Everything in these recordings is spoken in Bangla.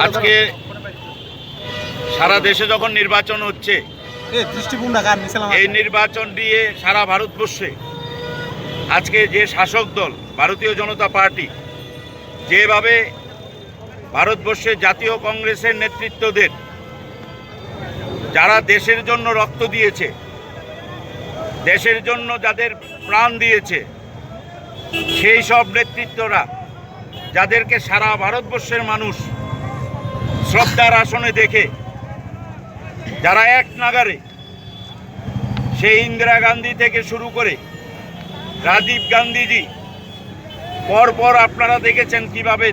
আজকে সারা দেশে যখন নির্বাচন হচ্ছে, এই নির্বাচন নিয়ে সারা ভারতবর্ষে আজকে যে শাসক দল ভারতীয় জনতা পার্টি যেভাবে ভারতবর্ষের জাতীয় কংগ্রেসের নেতৃত্বদের, যারা দেশের জন্য রক্ত দিয়েছে, দেশের জন্য যাদের প্রাণ দিয়েছে, সেই সব নেতৃত্বরা যাদেরকে সারা ভারতবর্ষের মানুষ শ্রদ্ধার আসনে দেখে, যারা এক নাগারে সেই ইন্দিরা গান্ধী থেকে শুরু করে রাজীব গান্ধীজি, পরপর আপনারা দেখেছেন কিভাবে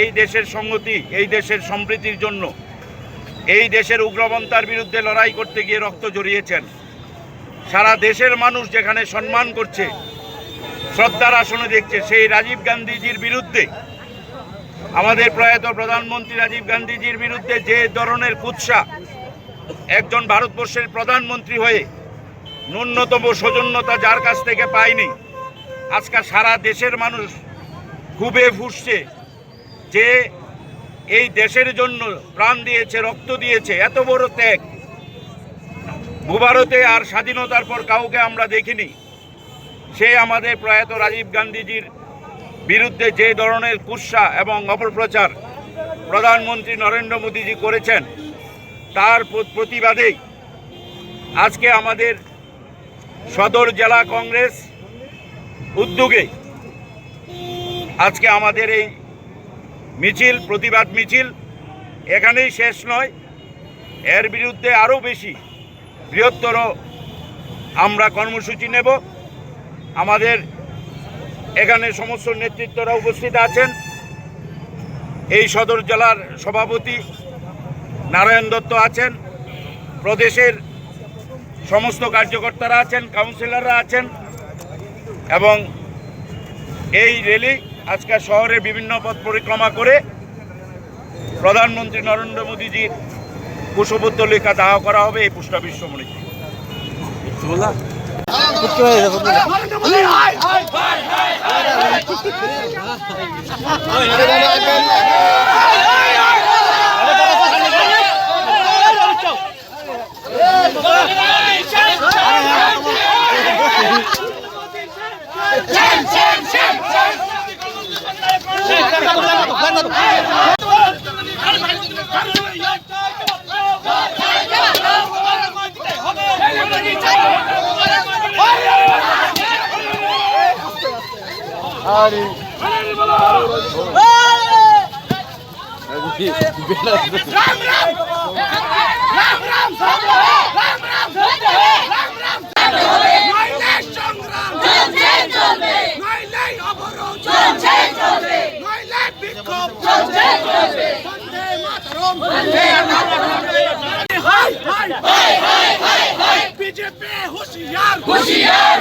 এই দেশের সংহতি, এই দেশের সম্প্রীতির জন্য, এই দেশের উগ্রপন্থার বিরুদ্ধে লড়াই করতে গিয়ে রক্ত ঝরিয়েছেন। সারা দেশের মানুষ যেখানে সম্মান করছে, শ্রদ্ধার আসনে দেখছে, সেই রাজীব গান্ধীজির বিরুদ্ধে, আমাদের প্রয়াত প্রধানমন্ত্রী রাজীব গান্ধীজির বিরুদ্ধে যে ধরনের কুৎসা, একজন ভারতবর্ষের প্রধানমন্ত্রী হয়ে ন্যূনতম সৌজন্যতা যার কাছ থেকে পায়নি, আজকে সারা দেশের মানুষ খুবই ফুঁসছে যে এই দেশের জন্য প্রাণ দিয়েছে, রক্ত দিয়েছে। এত বড় ত্যাগ ভূভারতে আর স্বাধীনতার পর কাউকে আমরা দেখিনি। সে আমাদের প্রয়াত রাজীব গান্ধীজির বিরুদ্ধে যে ধরনের কুৎসা এবং অপপ্রচার প্রধানমন্ত্রী নরেন্দ্র মোদীজি করেছেন, তার প্রতিবাদেই আজকে আমাদের সদর জেলা কংগ্রেস উদ্যোগে আজকে আমাদের এই মিছিল, প্রতিবাদ মিছিল এখানেই শেষ নয়, এর বিরুদ্ধে আরও বেশি বৃহত্তর আমরা কর্মসূচি নেব। আমাদের এখানে সমস্ত নেতৃত্বরা উপস্থিত আছেন। এই সদর জেলার সভাপতি নারায়ণ দত্ত আছেন, প্রদেশের সমস্ত কার্যকর্তারা আছেন, কাউন্সিলররা আছেন, এবং এই র্যালি আজকে শহরের বিভিন্ন পথ পরিক্রমা করে প্রধানমন্ত্রী নরেন্দ্র মোদীজির পুষ্পতলিকা দাহ করা হবে এই পুষ্টা বিশ্বমণিতে। বিজেপি হুঁশিয়ার।